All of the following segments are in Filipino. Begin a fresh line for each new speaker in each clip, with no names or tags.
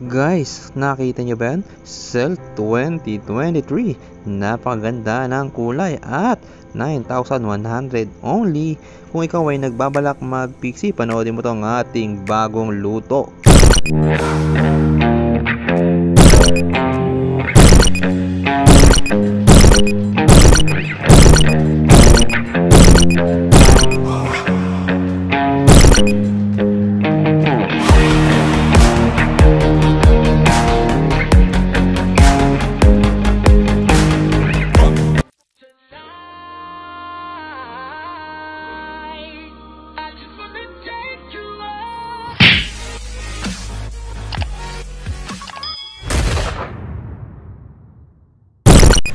Guys, nakita nyo ba yan? Celt 2023. Napakaganda ng kulay at 9,100 only. Kung ikaw ay nagbabalak mag-pixie, panoodin mo tong ating bagong luto.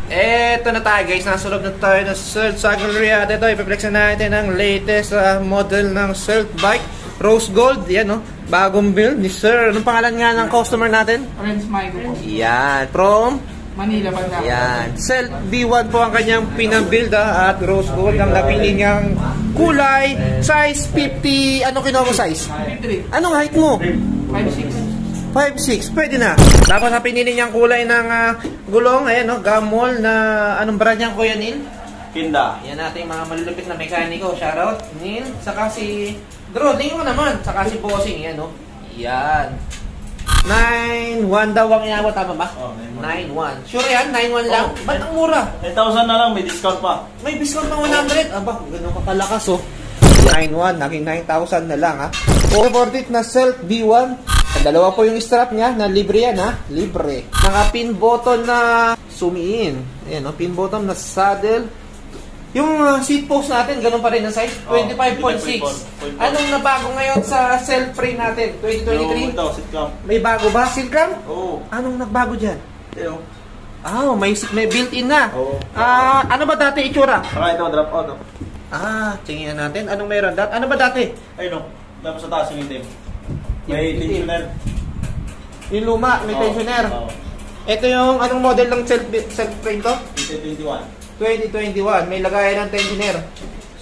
Eto na tayo guys, nasa loob na tayo ng Celt sa gallery. At ito, ipiplex na natin ang latest model ng Celt bike, Rose Gold. Yan no, bagong build ni Sir. Anong pangalan nga ng customer natin?
Prince Michael po.
Yan, from
Manila, Banda.
yan, Celt B1 po ang kanyang pinabuild at Rose Gold ang napili niyang kulay. Size 50, anong kinuha mo size?
53.
Anong height mo?
5'6".
5'6", pwede na. Tapos ang pinili niyang kulay ng gulong, ayan no, Gamol na, anong brand niyang Kuya Neil?
Kinda.
Yan natin mga malulupit na mekaniko. Shoutout, Neil. Saka si Drew, tingin mo naman. Saka si Bossing, yan no. Yan. 9,100 daw ang inabot, tama ba?
Oh,
9,100. Sure yan? 9,100 lang?
Oh,
Ba't ang mura?
10,000 na lang, may discount pa.
May discount pang 100. Aba, ganun ka kalakas oh. 9,100, naging 9,000 na lang ha. Overboarded na Celt B1. Dalawa po yung strap niya, na libre yan ha. Libre. Mga pin button na sumiin. Ayan no, pin button na saddle. Yung seat post natin, ganun pa rin ang size. 25.6. Anong nabago ngayon sa Celt frame natin? 2023?
Ito, sit cam.
May bago ba? Seal cam?
Oo.
Anong nagbago dyan?
Ito.
May built-in na.
Oo.
Ano ba dati itsura?
Saka ito, drop out.
Tingnan natin. Anong meron? Ano ba dati?
Ayun o, tapos sa taas yung itim. May tensioner.
Yung luma, may tensioner. Ito yung anong model ng Celt frame to?
2021.
2021. May lagayan ng tensioner.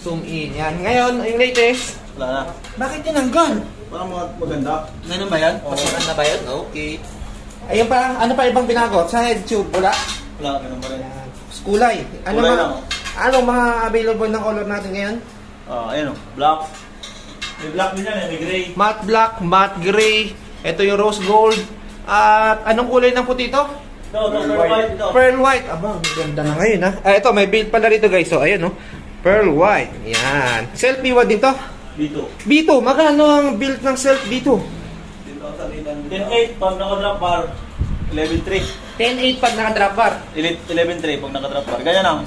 Zoom in. Yan. Ngayon, yung latest.
Wala na.
Bakit tinanggal?
Parang maganda.
Ganun ba yan?
Oo.
Mas na ba yan? Okay. Ayun pa, ano pa ibang binago? Sa head tube, wala?
Wala, ganun pa rin.
Kulay.
Kulay lang.
Anong mga available na color natin ngayon?
Ayun o, black. May black din yan, may gray.
Matte black, matte gray. Ito yung rose gold. At anong kulay ng puti ito?
Ito, pearl white ito.
Pearl white. Aba, ganda na ngayon ha. Ito, may build pala rito guys. So, ayan no. Pearl white. Yan. Celt B1 din to?
B2.
B2. Magkano ang build ng Celt B2?
10.8 pag naka-drop bar. 11.3.
10.8 pag naka-drop bar.
11.3 pag naka-drop bar. Ganyan lang.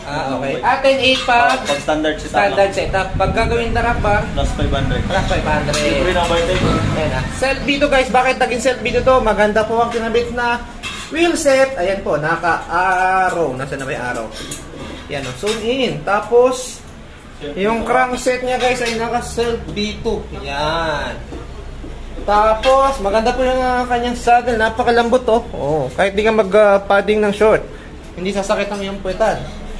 Okay. 10.8 pag
Pag standard setup
standard
lang.
setup. Pag gagawin na drop bar,
Plus 500.
plus 500.
Libre na by tape.
Ayan na. Celt B2 guys. Bakit naging Celt B2 to? Maganda po ang kinabit na wheel set. Ayan po. Naka-arrow. Nasaan na ba yung arrow? Yan o. Zoom in. Tapos, yung crankset niya guys ay naka-Celt B2. Yan. Tapos, maganda po yung kanyang saddle. Napakalambot to. Oh, kahit di ka mag-padding ng short, hindi sasakit ang iyong puwetan.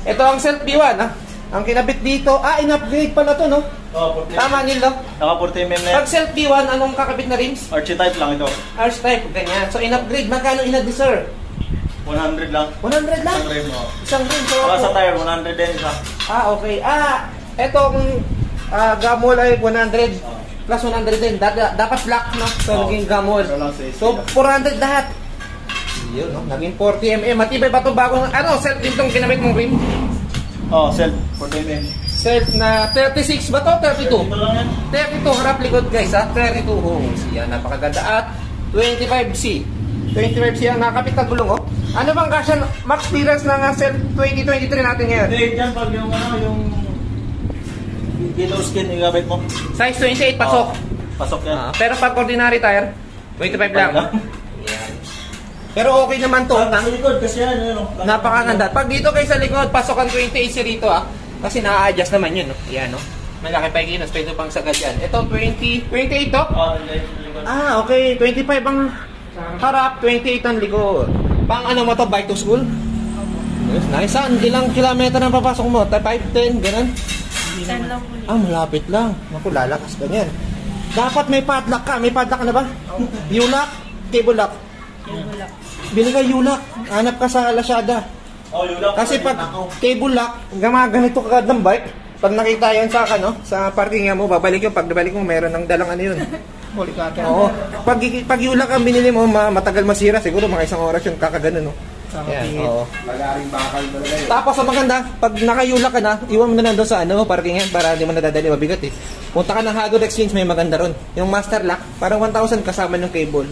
Ito ang Celt B1 ha. Ang kinabit dito, in-upgrade pala to no?
Oh, 40.
Tama nilo.
Naka 40 mm na yan.
Pag Celt B1, anong kakabit na rims?
Archetype lang ito.
Arch type, ganyan. So in-upgrade, magkano inad ni sir?
100 lang.
100 lang?
Isang rim, oh.
Isang rim. So,
Saka sa tire, 100 din isa.
okay. Etong Gamol ay 100 plus 100 din. Dapat black no? So naging Gamol. So 400 lahat. Yun no? Naging 40 mm. Matibay ba itong bagong, Celt din itong kinabit mong rim?
Celt, 40 mm.
Celt na 36 ba to? 32?
Ito lang yan.
32 harap likod guys ha. 32 holes. Yan, napakaganda. At 25C. 25C ang nakapit na gulong oh. Ano bang kasya max clearance ng Celt 2023 natin ngayon?
Hindi, dyan pag yung yellow skin yung gamit mo.
Size 28 pasok.
Pasok yan.
Pero pag ordinary tire, 25 lang. Yan. Pero okay naman to.
Sa likod kasi yan.
Napakaganda. Pag dito kayo sa likod, pasok ang 28 rito kasi na-adjust naman yun. No? Yan no. Malaki pa yung kinos. Pwede pang sagad yan. Ito 28 to? Okay. 25 ang harap, 28 ang likod. Pang ano mo to, bike to school? Yes, nice. Saan? Ilang kilometer ang papasok mo? 5, 10, ganun?
10 lang po.
Malapit lang. Naku, lalakas ganyan. Dapat may padlock ka. May padlock ka na ba? U-lock? cable lock. Bili ka Yulak. Hanap ka sa Lazada.
Oh, yun lang.
Kasi pag cable lock, ganito ka ng bike, pag nakita yan sa sa parking mo, babalik yung pagbalik mo, meron ng dalang ano yun.
Holy cutter.
Oo. Pag Yulak ang binili mo, matagal masira. Siguro mga 1 oras yung kakagano, no? Yan, oo.
Magaling bakal talaga yun.
Tapos ang maganda, pag nakayulak ka na, iwan mo na lang doon sa parkingan para hindi mo nadadali mabigat eh. Punta ka ng Hagod Exchange, may maganda ron. Yung Master Lock, parang 1,000 kasama yung cable.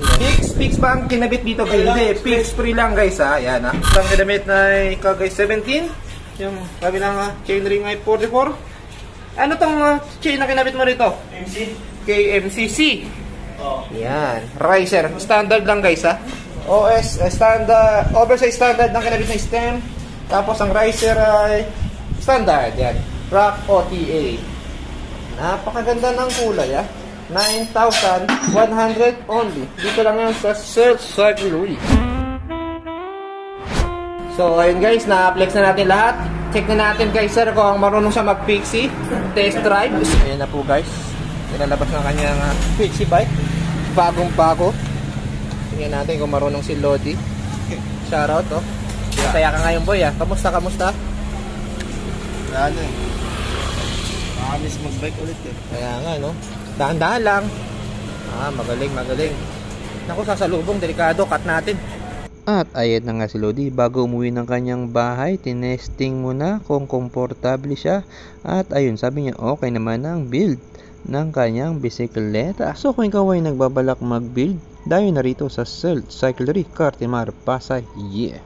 Fix ba ang kinabit dito guys? Hindi, fix free lang guys ha. Yan ha. Ang kinabit na ikaw guys, 17. Yung kabilang chainring ay 44. Ano tong chain na kinabit mo rito?
MC?
KMCC.
Oh.
Yan. Riser. Standard lang guys ha. OS standard, oversize standard ng kinabit na stem. Tapos ang riser ay standard. Yan. Rock OTA. Napakaganda ng kulay 9,100 only. Dito lang yan sa Search Cycle Week. So ayun guys, na-flex na natin lahat. Check na natin guys sir kung marunong siya mag-pixie test drive. Ayan na po guys. Nilalabas ng kanyang pixie bike. Bagong bago. Tingnan natin kung marunong si Lodi. Shoutout oh. Masaya ka ngayon boy Kamusta?
Ano eh. Makamis mag-bike ulit eh.
Kaya nga no. Dahan-dahan lang. Magaling. Naku, sasalubong, delikado, cut natin. At ayan na nga si Lodi, bago umuwi ng kanyang bahay, tinesting muna kung komportable siya. At ayun, sabi niya okay naman ang build ng kanyang bisikleta. So kung ikaw ay nagbabalak mag-build, dayo na rito sa Search Cycle Cartimar, Pasay. Yeah!